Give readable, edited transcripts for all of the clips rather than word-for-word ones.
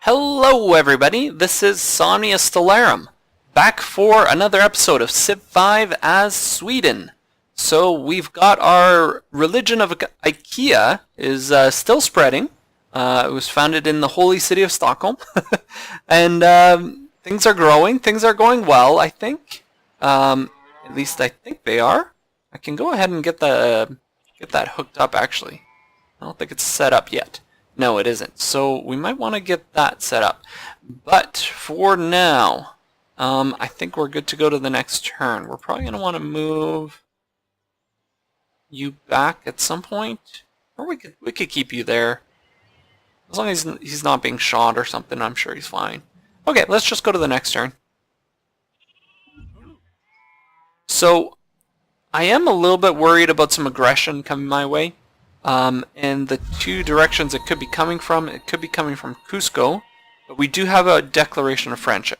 Hello everybody, this is Sonia Stellarum, back for another episode of Civ 5 as Sweden. So we've got our religion of IKEA is still spreading. It was founded in the holy city of Stockholm. And things are growing, things are going well, I think. At least I think they are. I can go ahead and get that hooked up actually. I don't think it's set up yet. No, it isn't. So we might want to get that set up. But for now, I think we're good to go to the next turn. We're probably going to want to move you back at some point. Or we could keep you there. As long as he's not being shot or something, I'm sure he's fine. Okay, let's just go to the next turn. So, I am a little bit worried about some aggression coming my way. And the two directions it could be coming from Cusco, but we do have a declaration of friendship.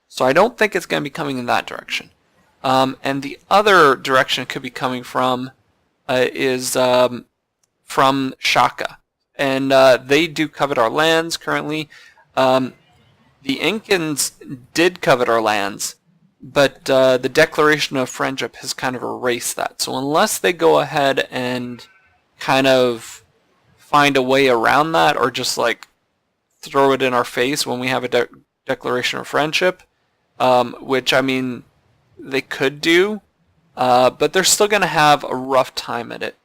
So I don't think it's going to be coming in that direction. And the other direction it could be coming from is from Shaka. And they do covet our lands currently. The Incans did covet our lands, but the declaration of friendship has kind of erased that. So unless they go ahead and kind of find a way around that, or just like throw it in our face when we have a declaration of friendship, which I mean they could do, but they're still going to have a rough time at it.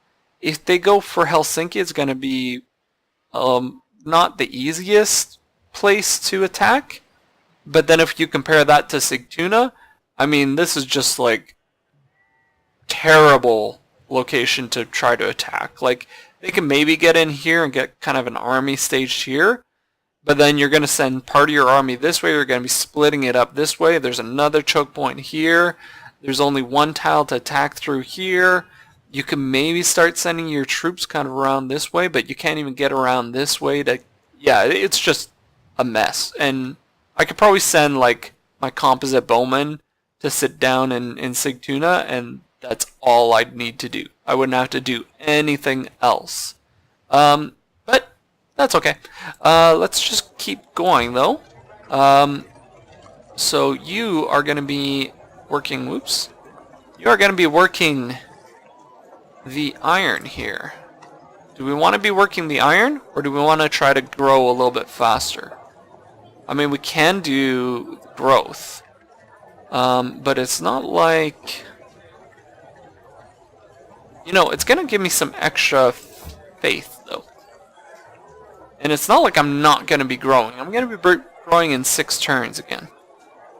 If they go for Helsinki, it's going to be not the easiest place to attack, but then if you compare that to Sigtuna, I mean this is just like terrible location to try to attack. Like, they can maybe get in here and get kind of an army staged here, but then you're going to send part of your army this way, you're going to be splitting it up this way, there's another choke point here, there's only one tile to attack through here, you can maybe start sending your troops kind of around this way, but you can't even get around this way to, yeah, it's just a mess. And I could probably send like my composite bowman to sit down in Sigtuna, and that's all I'd need to do. I wouldn't have to do anything else. But that's okay. Let's just keep going though. So you are going to be working, whoops. You are going to be working the iron here. Do we want to be working the iron, or do we want to try to grow a little bit faster? I mean, we can do growth. But it's not like, you know, it's going to give me some extra faith, though. And it's not like I'm not going to be growing. I'm going to be growing in 6 turns again.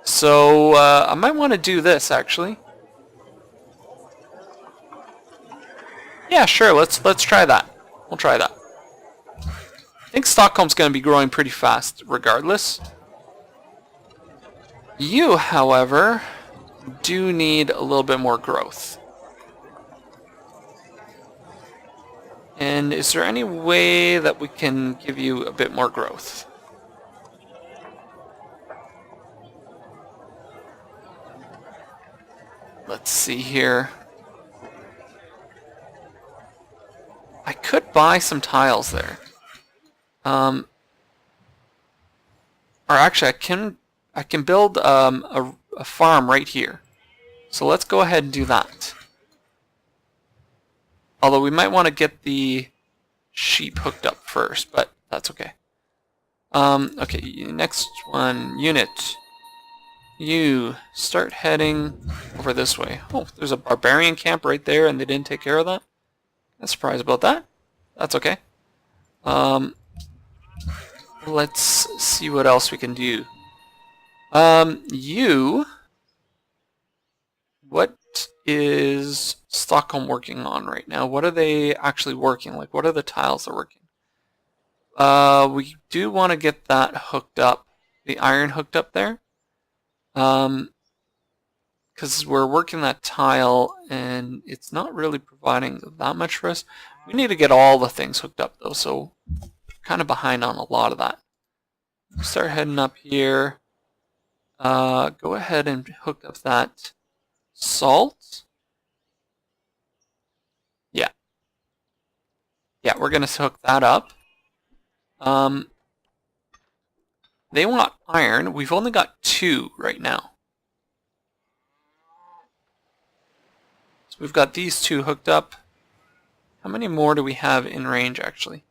So, I might want to do this, actually. Yeah, sure, let's try that. We'll try that. I think Stockholm's going to be growing pretty fast, regardless. You, however, do need a little bit more growth. And is there any way that we can give you a bit more growth? Let's see here. I could buy some tiles there. Or actually, I can build a farm right here. So let's go ahead and do that. Although we might want to get the sheep hooked up first, but that's okay. Okay, next one, unit. You start heading over this way. Oh, there's a barbarian camp right there, and they didn't take care of that. I'm surprised about that. That's okay. Let's see what else we can do. What is Stockholm working on right now? What are they actually working? Like, what are the tiles they're working? We do want to get that hooked up, the iron hooked up there. Because we're working that tile and it's not really providing that much for us. We need to get all the things hooked up though, so kind of behind on a lot of that. Start heading up here. Go ahead and hook up that salt. Yeah. Yeah, we're going to hook that up. They want iron. We've only got 2 right now. So we've got these 2 hooked up. How many more do we have in range, actually?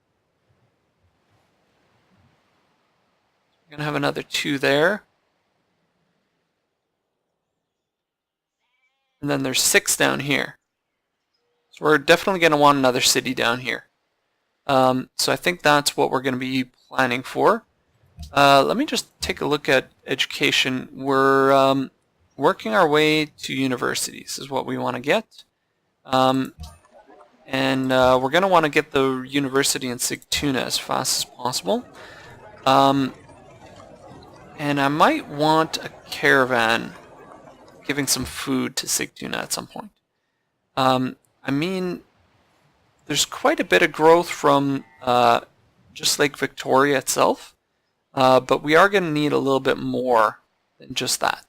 We're going to have another 2 there. And then there's 6 down here. So we're definitely going to want another city down here. So I think that's what we're going to be planning for. Let me just take a look at education. We're working our way to universities is what we want to get. And we're going to want to get the university in Sigtuna as fast as possible. And I might want a caravan giving some food to Sigtuna at some point. I mean, there's quite a bit of growth from just Lake Victoria itself, but we are going to need a little bit more than just that.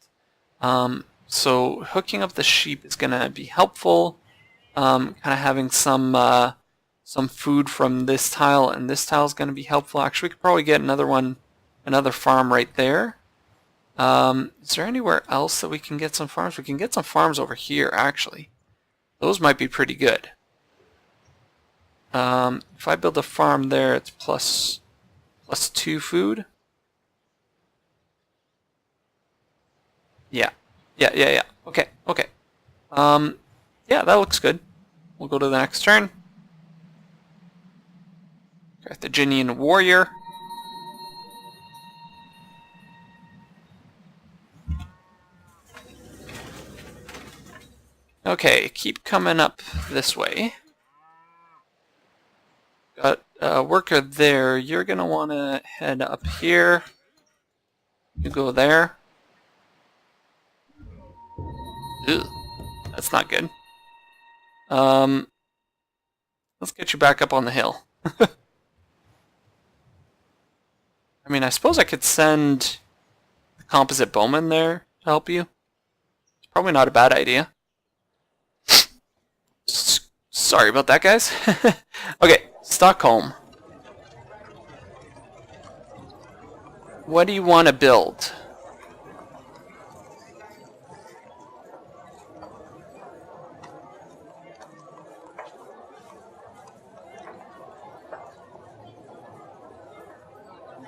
So hooking up the sheep is going to be helpful. Kind of having some food from this tile and this tile is going to be helpful. Actually, we could probably get another farm right there. Is there anywhere else that we can get some farms? We can get some farms over here, actually. Those might be pretty good. If I build a farm there, it's plus 2 food. Yeah. Okay. Yeah, that looks good. We'll go to the next turn. Carthaginian warrior. Okay, keep coming up this way. Got a worker there. You're going to want to head up here. You go there. Ew, that's not good. Let's get you back up on the hill. I mean, I suppose I could send the composite bowman there to help you. It's probably not a bad idea. Sorry about that, guys. Okay, Stockholm. What do you want to build?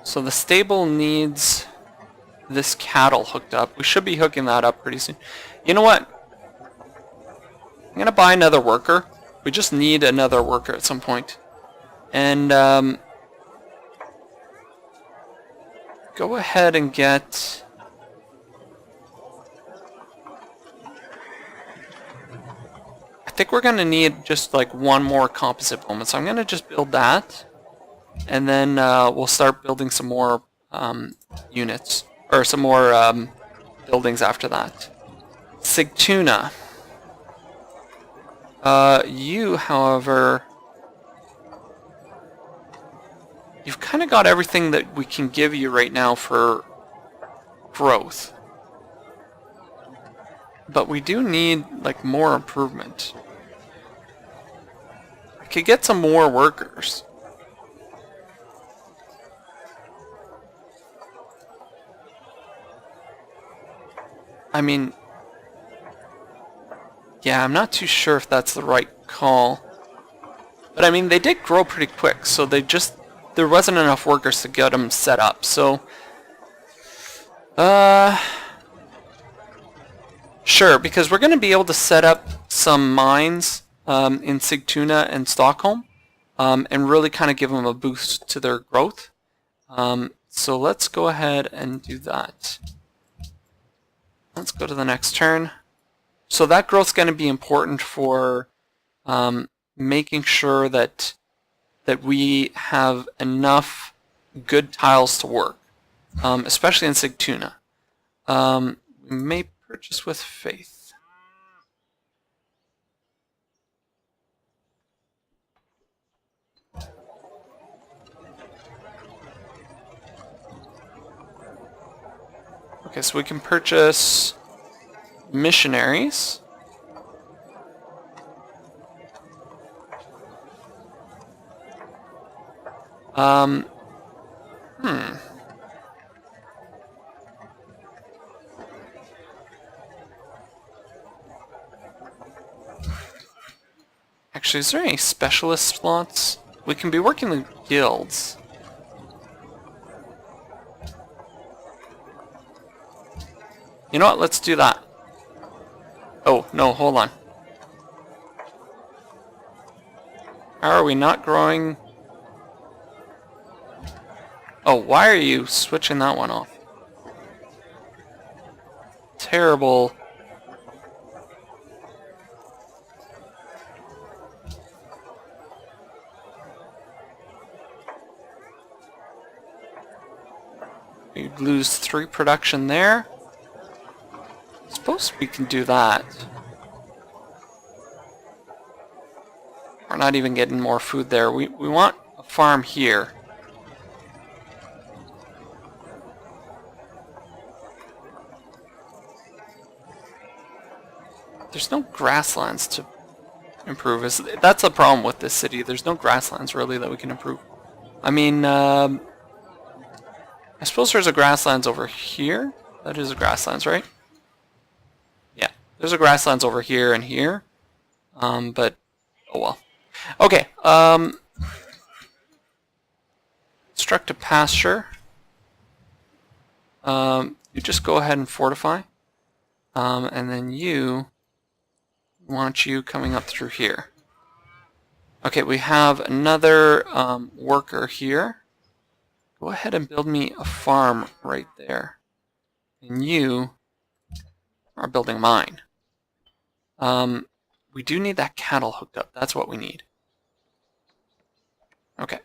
So the stable needs this cattle hooked up. We should be hooking that up pretty soon. You know what? I'm going to buy another worker. We just need another worker at some point. And go ahead and get... I think we're going to need just like one more composite bowman. So I'm going to just build that. And then we'll start building some more units. Or some more buildings after that. Sigtuna. You, however, you've kind of got everything that we can give you right now for growth. But we do need, like, more improvement. I could get some more workers. I mean... yeah, I'm not too sure if that's the right call. But I mean, they did grow pretty quick, so there wasn't enough workers to get them set up, so... sure, because we're going to be able to set up some mines in Sigtuna and Stockholm, and really kind of give them a boost to their growth. So let's go ahead and do that. Let's go to the next turn. So that growth's going to be important for making sure that we have enough good tiles to work, especially in Sigtuna. We may purchase with faith. Okay, so we can purchase missionaries. Actually, is there any specialist slots? We can be working the guilds. You know what? Let's do that. Oh, no, hold on. How are we not growing? Oh, why are you switching that one off? Terrible. We lose 3 production there. I suppose we can do that. We're not even getting more food there. We want a farm here. There's no grasslands to improve. That's a problem with this city. There's no grasslands really that we can improve. I mean, I suppose there's a grasslands over here. That is a grasslands, right? Yeah, there's a grasslands over here and here. But oh well. Okay. Construct a pasture. You just go ahead and fortify, and then you want you coming up through here. Okay, we have another worker here. Go ahead and build me a farm right there. And you are building mine. We do need that cattle hooked up. That's what we need. Okay.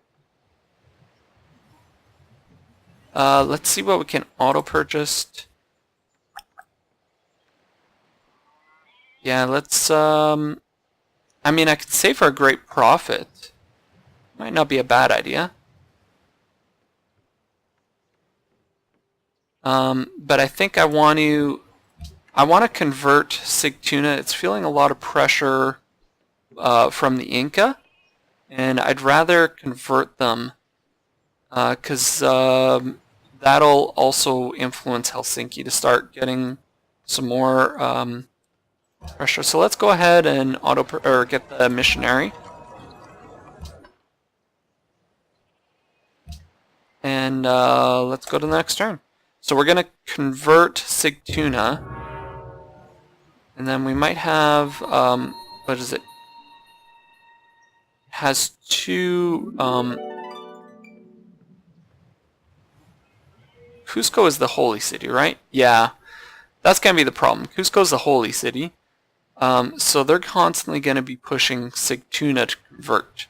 Let's see what we can auto-purchase. Yeah, let's, I mean, I could save for a great profit. Might not be a bad idea. But I think I want to convert Sigtuna. It's feeling a lot of pressure from the Inca, and I'd rather convert them because that'll also influence Helsinki to start getting some more pressure. So let's go ahead and get the missionary. And let's go to the next turn. So we're going to convert Sigtuna. And then we might have, what is it? It has 2, Cusco is the holy city, right? Yeah, that's going to be the problem. Cusco is the holy city. So they're constantly going to be pushing Sigtuna to convert.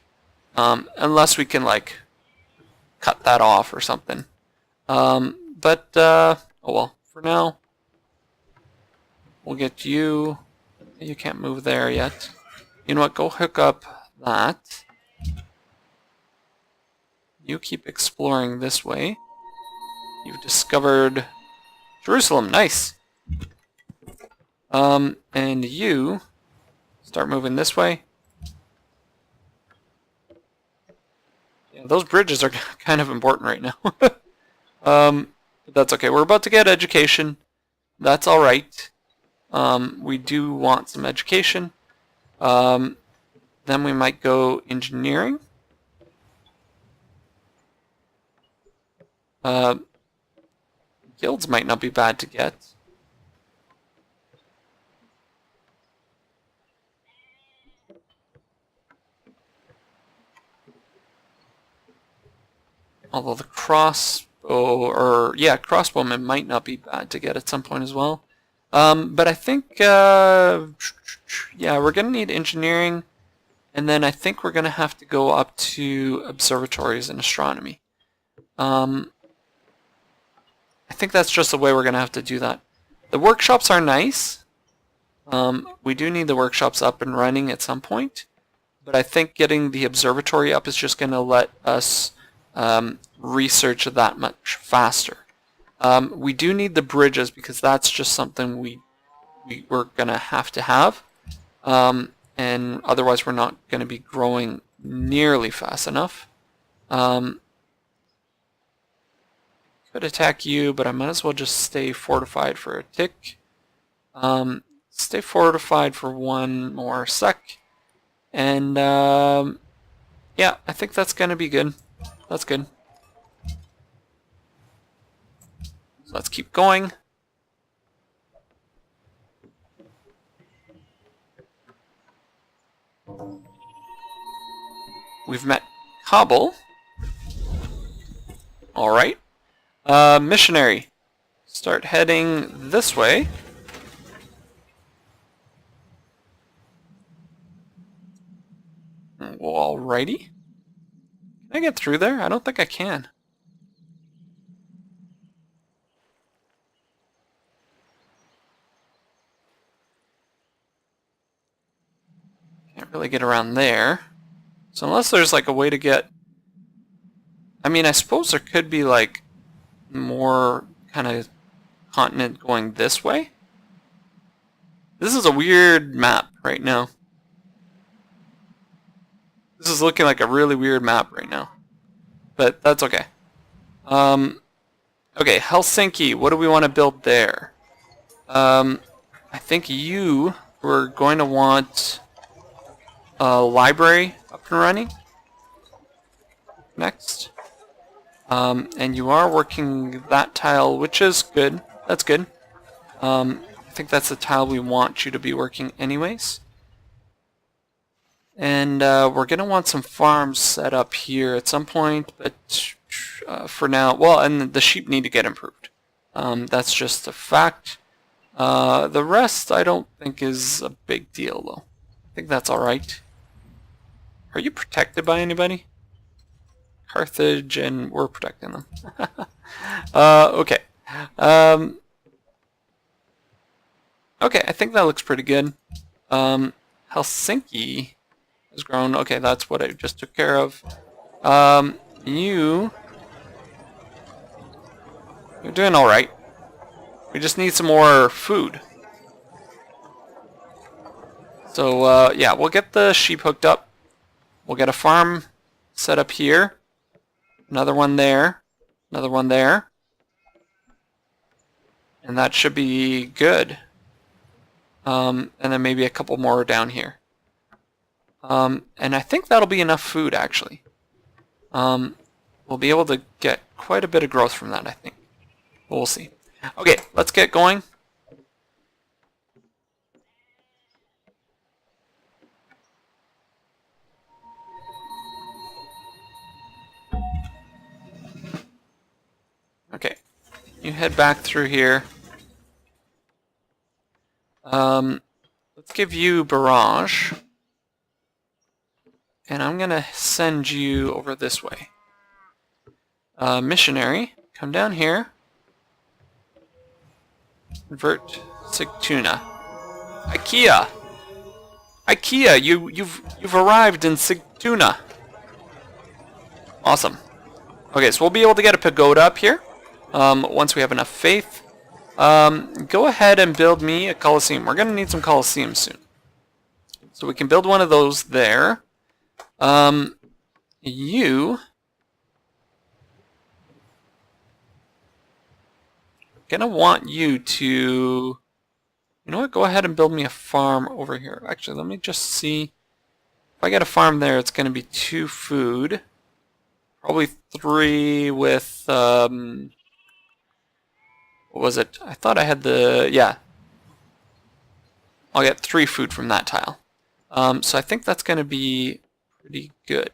Unless we can, like, cut that off or something. Oh well, for now, we'll get you. You can't move there yet. You know what? Go hook up that. You keep exploring this way. You've discovered Jerusalem. Nice. And you start moving this way. Yeah, those bridges are kind of important right now. But that's okay. We're about to get education. That's all right. We do want some education. Then we might go engineering. Guilds might not be bad to get. Although the crossbowmen might not be bad to get at some point as well. But I think, yeah, we're going to need engineering, and then I think we're going to have to go up to observatories and astronomy. I think that's just the way we're going to have to do that. The workshops are nice. We do need the workshops up and running at some point, but I think getting the observatory up is just going to let us research that much faster. We do need the bridges because that's just something we're going to have. And otherwise we're not going to be growing nearly fast enough. Could attack you, but I might as well just stay fortified for a tick. Stay fortified for one more sec. And yeah, I think that's gonna be good. That's good. So let's keep going. We've met Cobble. Alright. Missionary. Start heading this way. Alrighty. Can I get through there? I don't think I can. Can't really get around there. So unless there's like a way to get... I mean, I suppose there could be like more kind of continent going this way. This is a weird map right now. This is looking like a really weird map right now. But that's okay. Okay, Helsinki, what do we want to build there? I think you were going to want a library up and running next. And you are working that tile, which is good. That's good. I think that's the tile we want you to be working anyways. And we're going to want some farms set up here at some point, but for now, well, and the sheep need to get improved. That's just a fact. The rest I don't think is a big deal, though. I think that's alright. Are you protected by anybody? Carthage, and we're protecting them. Okay. Okay, I think that looks pretty good. Helsinki has grown. Okay, that's what I just took care of. You're doing alright. We just need some more food. So, yeah, we'll get the sheep hooked up. We'll get a farm set up here. Another one there. Another one there. And that should be good. And then maybe a couple more down here. And I think that'll be enough food, actually. We'll be able to get quite a bit of growth from that, I think. But we'll see. Okay, let's get going. Okay, you head back through here. Let's give you barrage. And I'm gonna send you over this way. Missionary, come down here. Convert Sigtuna. IKEA! IKEA, you've arrived in Sigtuna. Awesome. Okay, so we'll be able to get a pagoda up here. Once we have enough faith. Go ahead and build me a Colosseum. We're going to need some Colosseums soon. So we can build one of those there. You... I'm going to want you to... You know what? Go ahead and build me a farm over here. Actually, let me just see. If I get a farm there, it's going to be 2 food. Probably 3 with... what was it? I thought I had the... Yeah. I'll get 3 food from that tile. So I think that's going to be pretty good.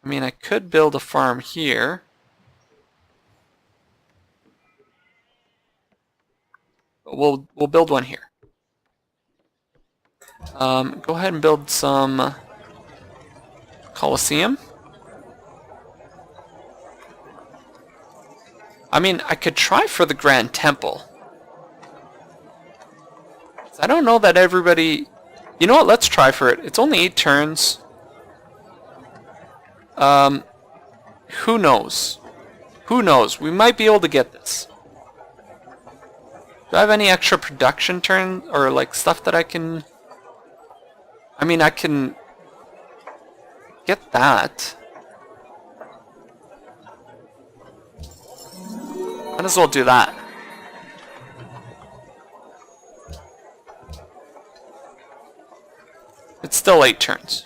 I mean, I could build a farm here. But we'll build one here. Go ahead and build some Colosseum. I mean, I could try for the Grand Temple. I don't know that everybody... You know what? Let's try for it. It's only 8 turns. Who knows? Who knows? We might be able to get this. Do I have any extra production turn or like stuff that I can... I mean, I can get that. Might as well do that. It's still 8 turns.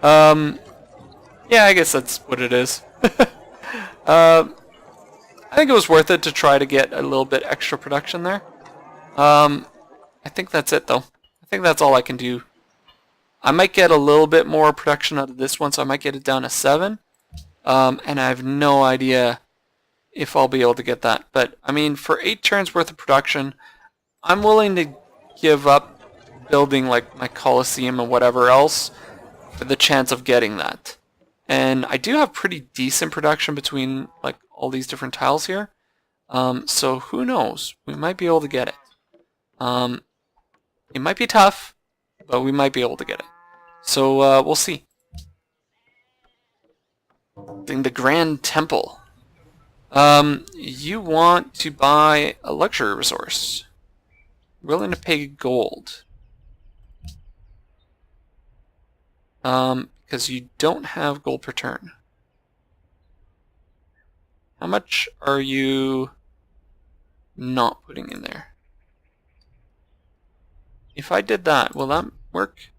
Yeah, I guess that's what it is. I think it was worth it to try to get a little bit extra production there. I think that's it though. I think that's all I can do. I might get a little bit more production out of this one, so I might get it down to 7. And I have no idea if I'll be able to get that. But, I mean, for 8 turns worth of production, I'm willing to give up building, like, my Colosseum and whatever else for the chance of getting that. And I do have pretty decent production between, like, all these different tiles here. So, who knows? We might be able to get it. It might be tough, but we might be able to get it. So, we'll see. In the Grand Temple. You want to buy a luxury resource. Willing to pay gold. Because you don't have gold per turn. How much are you not putting in there? If I did that, will that work?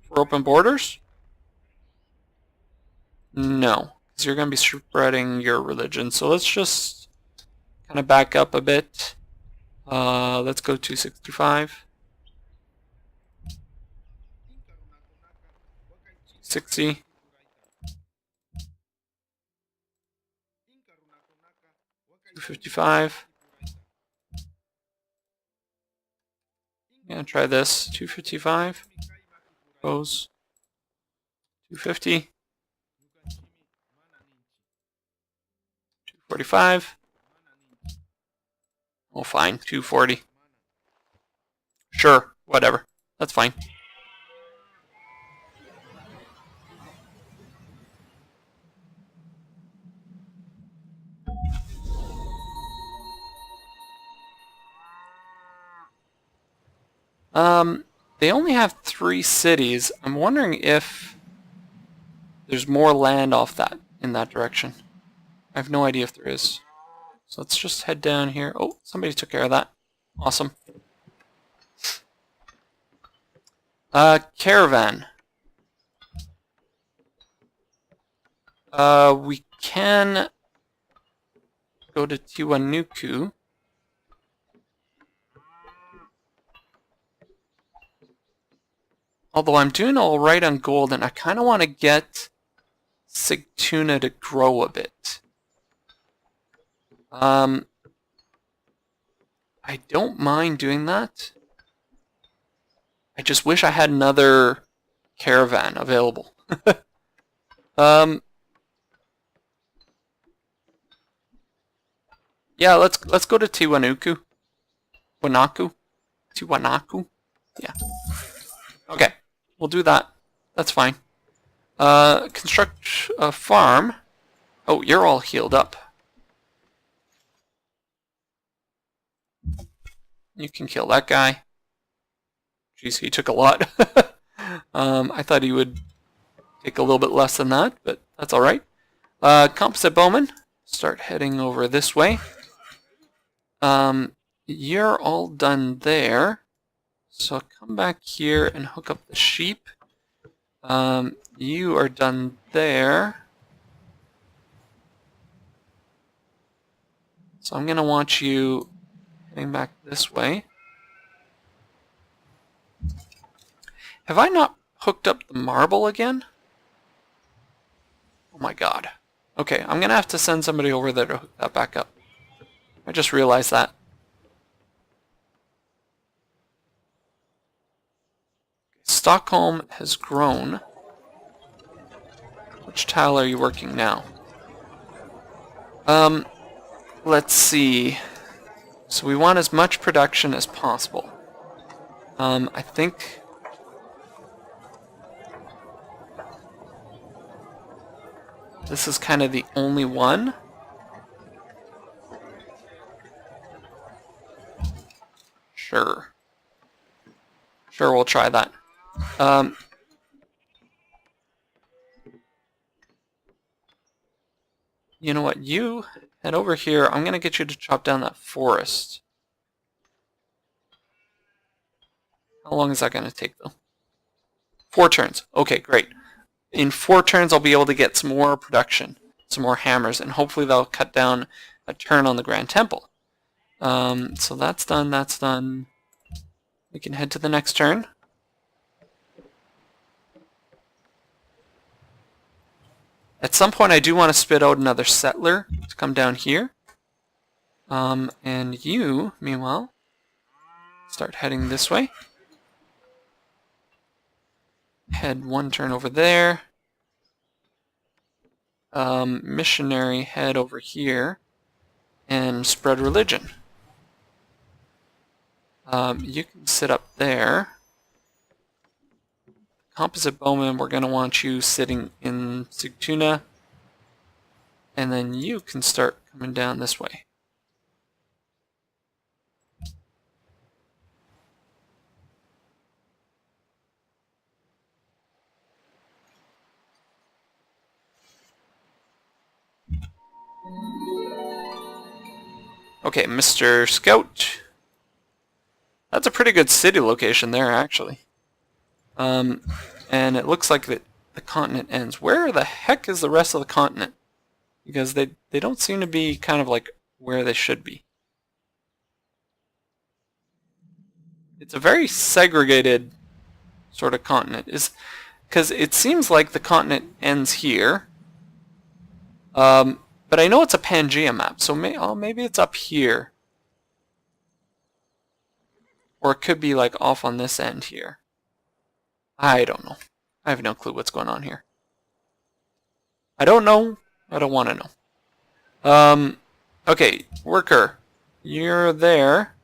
For open borders? No, because you're going to be spreading your religion. So let's just kind of back up a bit. Let's go to 65. 60. 255. I'm going to try this. 255. Goes. 250. 245. Oh, fine. 240. Sure, whatever. That's fine. They only have 3 cities. I'm wondering if there's more land off that in that direction. I have no idea if there is. So let's just head down here. Oh, somebody took care of that. Awesome. Caravan. We can go to Tiwanuku. Although I'm doing alright on gold, and I kind of want to get Sigtuna to grow a bit. I don't mind doing that. I just wish I had another caravan available. Yeah, let's go to Tiwanaku. Tiwanaku? Yeah. Okay, we'll do that. That's fine. Construct a farm. Oh, you're all healed up. You can kill that guy. Jeez, he took a lot. I thought he would take a little bit less than that, but that's alright. Composite Bowman, start heading over this way. You're all done there. So come back here and hook up the sheep. You are done there. So I'm going to want you heading back this way. Have I not hooked up the marble again? Oh my god. Okay, I'm going to have to send somebody over there to hook that back up. I just realized that. Stockholm has grown. Which tile are you working now? Let's see. So we want as much production as possible. I think this is kind of the only one. Sure. Sure, we'll try that. You know what? You head over here. I'm going to get you to chop down that forest. How long is that going to take, though? 4 turns. Okay, great. In 4 turns, I'll be able to get some more production, some more hammers, and hopefully that'll cut down a turn on the Grand Temple. So that's done, that's done. We can head to the next turn. At some point, I do want to spit out another settler to come down here. And you, meanwhile, start heading this way. Head 1 turn over there. Missionary, head over here. And spread religion. You can sit up there. Composite Bowman, we're going to want you sitting in Sigtuna. And then you can start coming down this way. Okay, Mr. Scout. That's a pretty good city location there, actually. And it looks like the continent ends. Where the heck is the rest of the continent? Because they don't seem to be kind of like where they should be. It's a very segregated sort of continent. Because it seems like the continent ends here. But I know it's a Pangea map, so maybe it's up here. Or it could be like off on this end here. I don't know. I have no clue what's going on here. I don't know. I don't want to know. Okay, worker. You're there.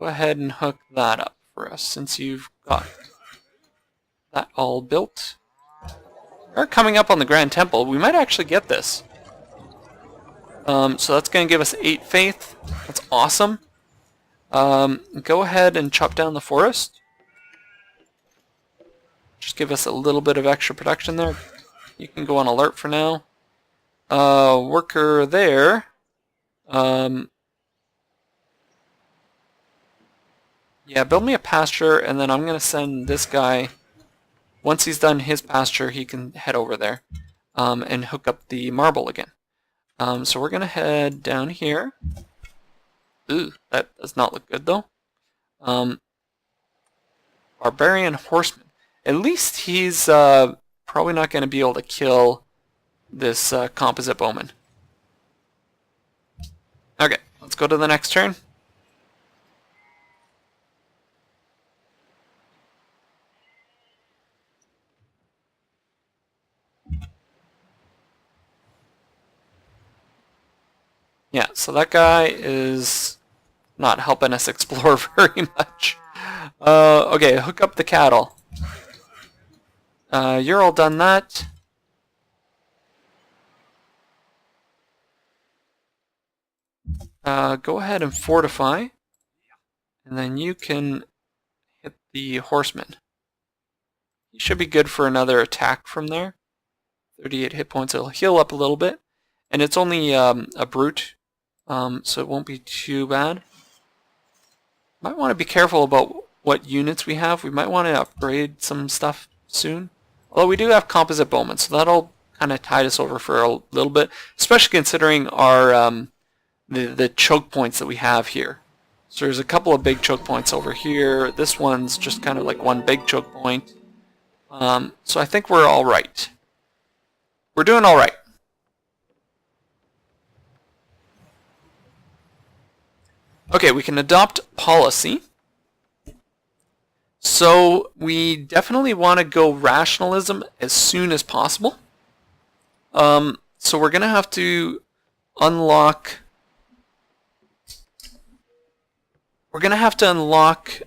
Go ahead and hook that up for us since you've got that all built. We're coming up on the Grand Temple. We might actually get this. So that's going to give us 8 faith. That's awesome. Go ahead and chop down the forest. Just give us a little bit of extra production there. You can go on alert for now. Worker there. Yeah, build me a pasture, and then I'm going to send this guy. Once he's done his pasture, he can head over there and hook up the marble again. So we're going to head down here. Ooh, that does not look good, though. Barbarian Horseman. At least he's probably not going to be able to kill this Composite Bowman. Okay, let's go to the next turn. Yeah, so that guy is not helping us explore very much. Okay, hook up the cattle. You're all done that. Go ahead and fortify. And then you can hit the horseman. He should be good for another attack from there. 38 hit points. It'll heal up a little bit. And it's only a brute, so it won't be too bad. Might want to be careful about what units we have. We might want to upgrade some stuff soon. Although we do have composite bowmen, so that'll kind of tide us over for a little bit, especially considering our the choke points that we have here. So there's a couple of big choke points over here. This one's just kind of like one big choke point. So I think we're all right. We're doing all right. Okay, we can adopt policy. So we definitely want to go rationalism as soon as possible. So we're going to have to unlock... We're going to have to unlock...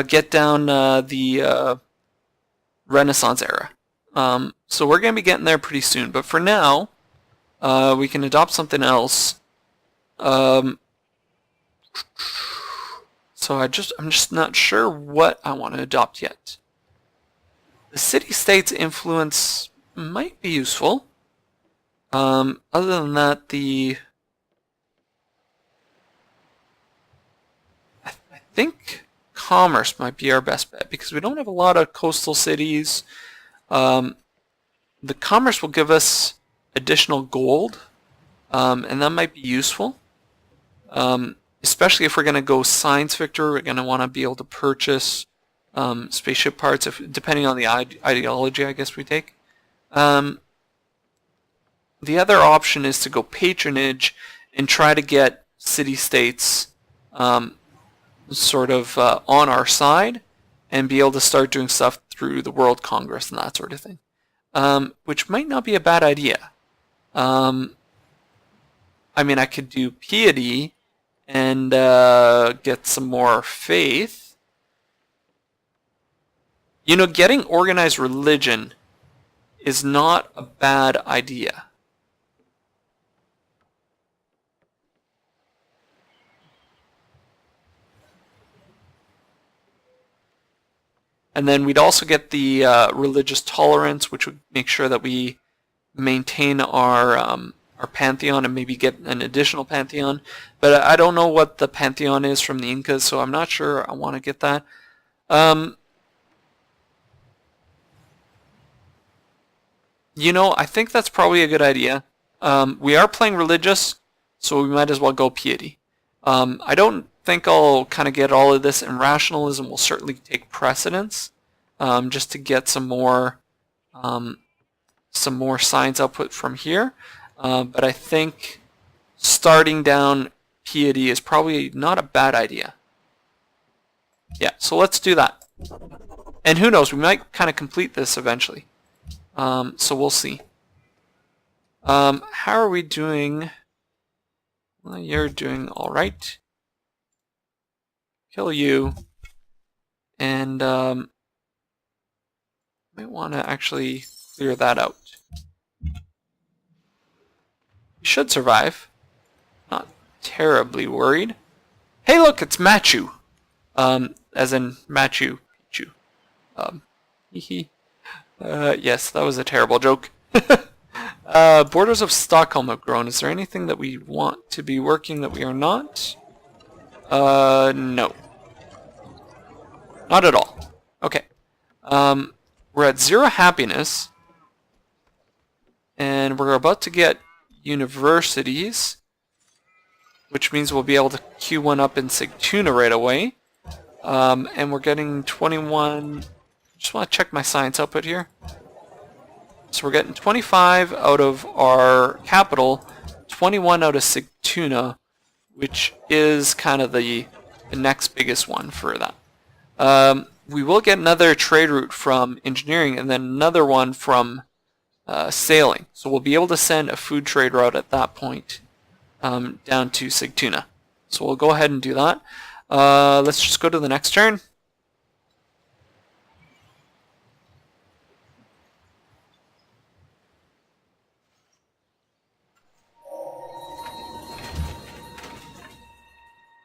get down the Renaissance era. So we're going to be getting there pretty soon. But for now, we can adopt something else. So I'm just not sure what I want to adopt yet. The city-state's influence might be useful. Other than that, the think commerce might be our best bet because we don't have a lot of coastal cities. The commerce will give us additional gold, and that might be useful. Especially if we're going to go science victor, we're going to want to be able to purchase spaceship parts, depending on the ideology, I guess we take. The other option is to go patronage and try to get city-states sort of on our side and be able to start doing stuff through the World Congress and that sort of thing, which might not be a bad idea. I mean, I could do piety and get some more faith. You know, getting organized religion is not a bad idea. And then we'd also get the religious tolerance, which would make sure that we maintain our pantheon and maybe get an additional pantheon. But I don't know what the pantheon is from the Incas, so I'm not sure I want to get that. You know, I think that's probably a good idea. We are playing religious, so we might as well go piety. I don't think I'll kind of get all of this, and rationalism will certainly take precedence, just to get some more science output from here. But I think starting down piety is probably not a bad idea. Yeah, so let's do that. And who knows, we might kind of complete this eventually. So we'll see. How are we doing? Well, you're doing alright. Kill you. And might want to actually clear that out. We should survive. Not terribly worried. Hey look, it's Machu. As in Machu Picchu. Yes, that was a terrible joke. Borders of Stockholm have grown. Is there anything that we want to be working that we are not? No. Not at all. Okay. We're at 0 happiness. And we're about to get universities, which means we'll be able to queue one up in Sigtuna right away. And we're getting 21... Just want to check my science output here. So we're getting 25 out of our capital, 21 out of Sigtuna, which is kind of the next biggest one for that. We will get another trade route from engineering and then another one from sailing. So we'll be able to send a food trade route at that point down to Sigtuna. So we'll go ahead and do that. Let's just go to the next turn.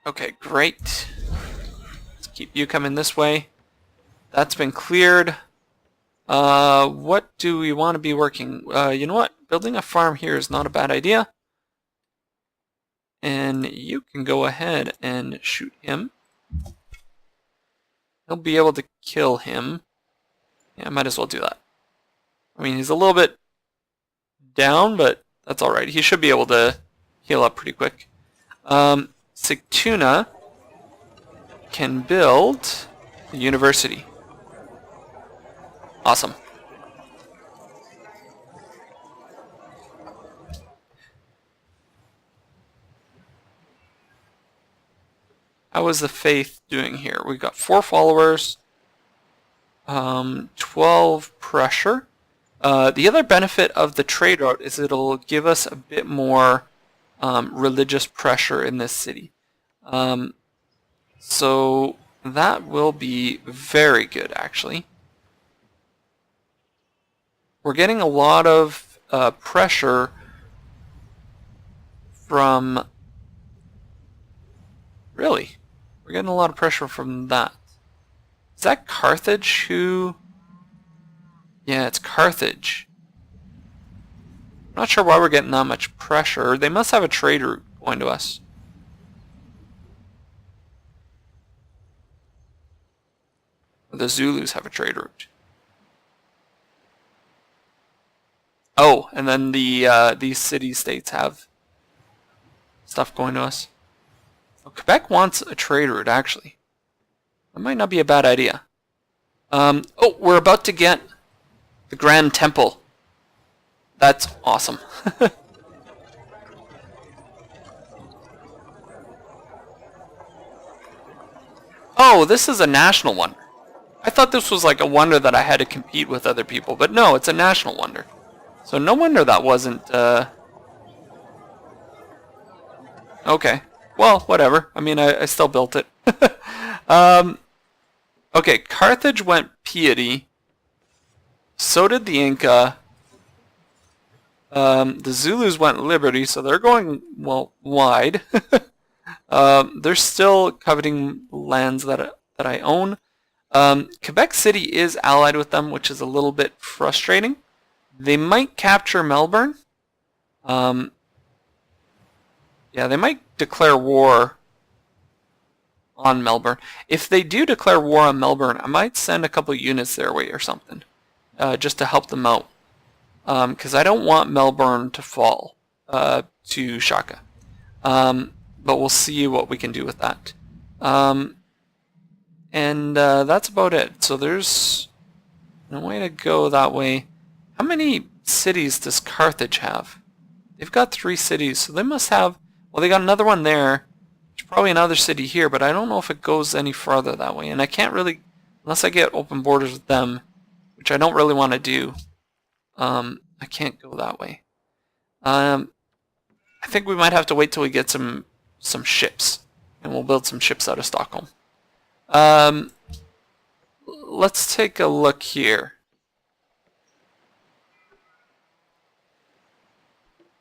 Okay, great. Let's keep you coming this way. That's been cleared. What do we want to be working? You know what? Building a farm here is not a bad idea. And you can go ahead and shoot him. He'll be able to kill him. Yeah, I might as well do that. I mean, he's a little bit down, but that's alright. He should be able to heal up pretty quick. Sigtuna can build a university. Awesome. How is the faith doing here? We've got 4 followers, 12 pressure. The other benefit of the trade route is it'll give us a bit more religious pressure in this city. So that will be very good, actually. We're getting a lot of pressure from... Really? We're getting a lot of pressure from that. Is that Carthage who... Yeah, it's Carthage. I'm not sure why we're getting that much pressure. They must have a trade route going to us. The Zulus have a trade route. Oh, and then these city-states have stuff going to us. Oh, Quebec wants a trade route, actually. That might not be a bad idea. Oh, we're about to get the Grand Temple. That's awesome. Oh, this is a national wonder. I thought this was like a wonder that I had to compete with other people, but no, it's a national wonder. So no wonder that wasn't, okay. Well, whatever. I mean, I still built it. Okay, Carthage went piety. So did the Inca. The Zulus went liberty, so they're going, well, wide. They're still coveting lands that I own. Quebec City is allied with them, which is a little bit frustrating. They might capture Melbourne. Yeah, they might declare war on Melbourne. If they do declare war on Melbourne, I might send a couple units their way or something, just to help them out. Because I don't want Melbourne to fall to Shaka. But we'll see what we can do with that. And that's about it. So there's no way to go that way. How many cities does Carthage have? They've got 3 cities, so they must have... Well, they got another one there. There's probably another city here, but I don't know if it goes any farther that way. And I can't really... Unless I get open borders with them, which I don't really want to do, I can't go that way. I think we might have to wait till we get some ships. And we'll build some ships out of Stockholm. Let's take a look here.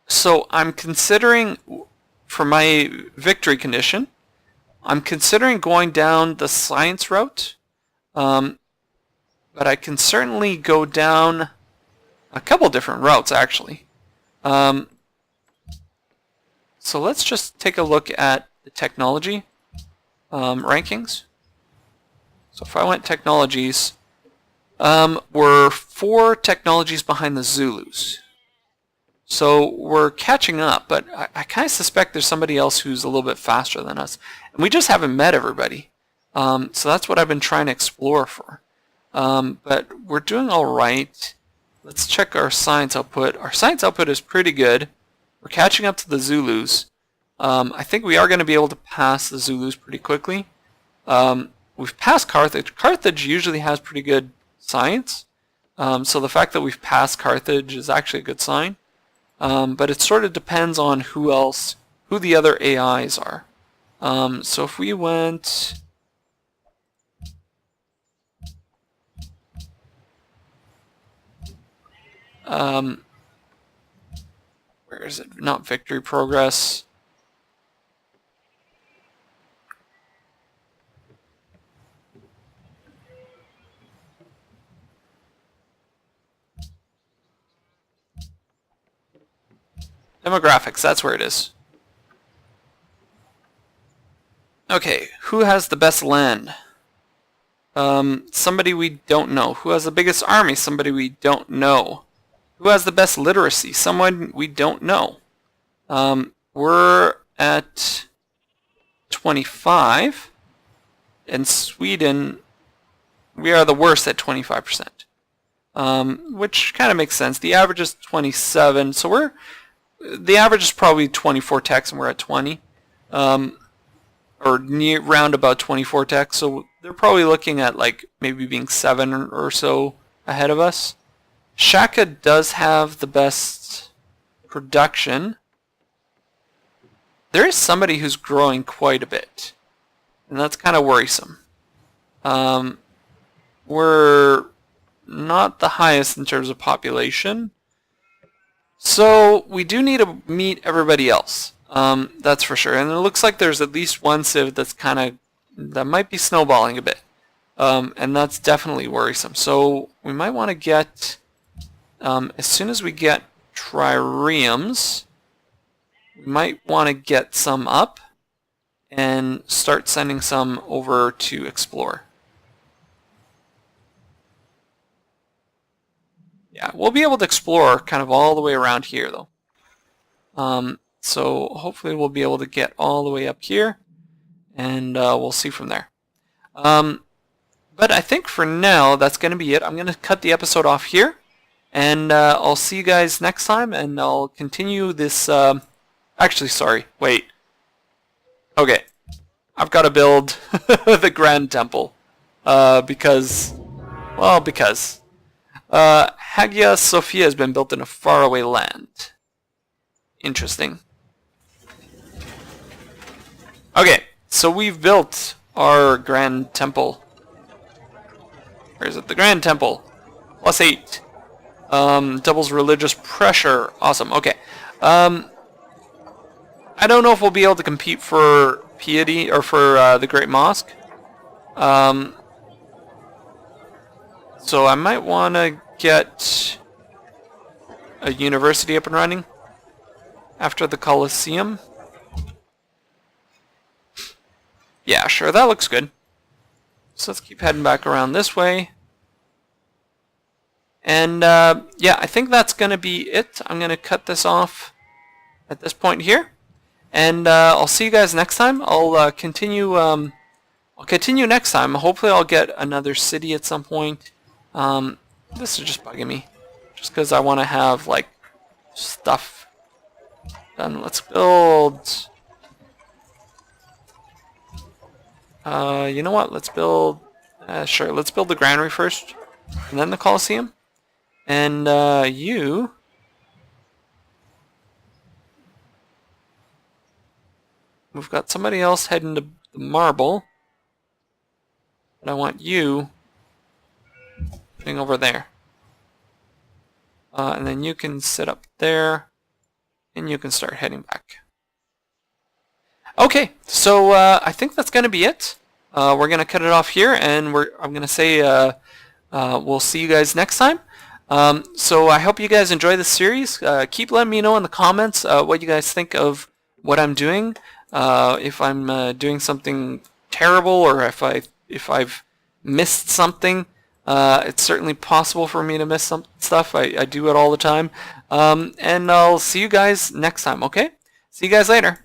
So I'm considering, for my victory condition, I'm considering going down the science route. But I can certainly go down a couple different routes, actually. So let's just take a look at the technology rankings. So if I went technologies, we're 4 technologies behind the Zulus. So we're catching up, but I kind of suspect there's somebody else who's a little bit faster than us. And we just haven't met everybody. So that's what I've been trying to explore for. But we're doing all right. Let's check our science output. Our science output is pretty good. We're catching up to the Zulus. I think we are going to be able to pass the Zulus pretty quickly. We've passed Carthage. Carthage usually has pretty good science. So the fact that we've passed Carthage is actually a good sign. But it sort of depends on who the other AIs are. So if we went... where is it? Not victory progress. Demographics, that's where it is. Okay, who has the best land? Somebody we don't know. Who has the biggest army? Somebody we don't know. Who has the best literacy? Someone we don't know. We're at 25. In Sweden, we are the worst at 25%. Which kind of makes sense. The average is 27, so the average is probably 24 techs and we're at 20. Or round about 24 techs, so they're probably looking at like maybe being 7 or so ahead of us. Shaka does have the best production. There is somebody who's growing quite a bit, and that's kind of worrisome. We're not the highest in terms of population, so we do need to meet everybody else. That's for sure. And it looks like there's at least one civ that's that might be snowballing a bit. And that's definitely worrisome. So we might want to get, as soon as we get triremes, we might want to get some up and start sending some over to explore. Yeah, we'll be able to explore kind of all the way around here, though. So hopefully we'll be able to get all the way up here, and we'll see from there. But I think for now, that's going to be it. I'm going to cut the episode off here, and I'll see you guys next time, and I'll continue this... Actually, sorry, wait. Okay, I've got to build the Grand Temple, because Hagia Sophia has been built in a faraway land. Interesting. Okay, so we've built our Grand Temple. Where is it? The Grand Temple. +8. Doubles religious pressure. Awesome. Okay. I don't know if we'll be able to compete for piety or for the Great Mosque. So I might want to get a university up and running after the Colosseum. Yeah, sure, that looks good. So let's keep heading back around this way. And yeah, I think that's going to be it. I'm going to cut this off at this point here. And I'll see you guys next time. I'll continue next time. Hopefully I'll get another city at some point. This is just bugging me. Just because I want to have, like, stuff done. Let's build... you know what? Let's build... sure, let's build the granary first. And then the Colosseum. And, you... We've got somebody else heading to the marble. But I want you heading over there. And then you can sit up there. And you can start heading back. Okay, so I think that's going to be it. We're going to cut it off here. And I'm going to say we'll see you guys next time. So I hope you guys enjoy this series. Keep letting me know in the comments what you guys think of what I'm doing. If I'm doing something terrible, or if I've missed something, it's certainly possible for me to miss some stuff. I do it all the time. And I'll see you guys next time, okay? See you guys later.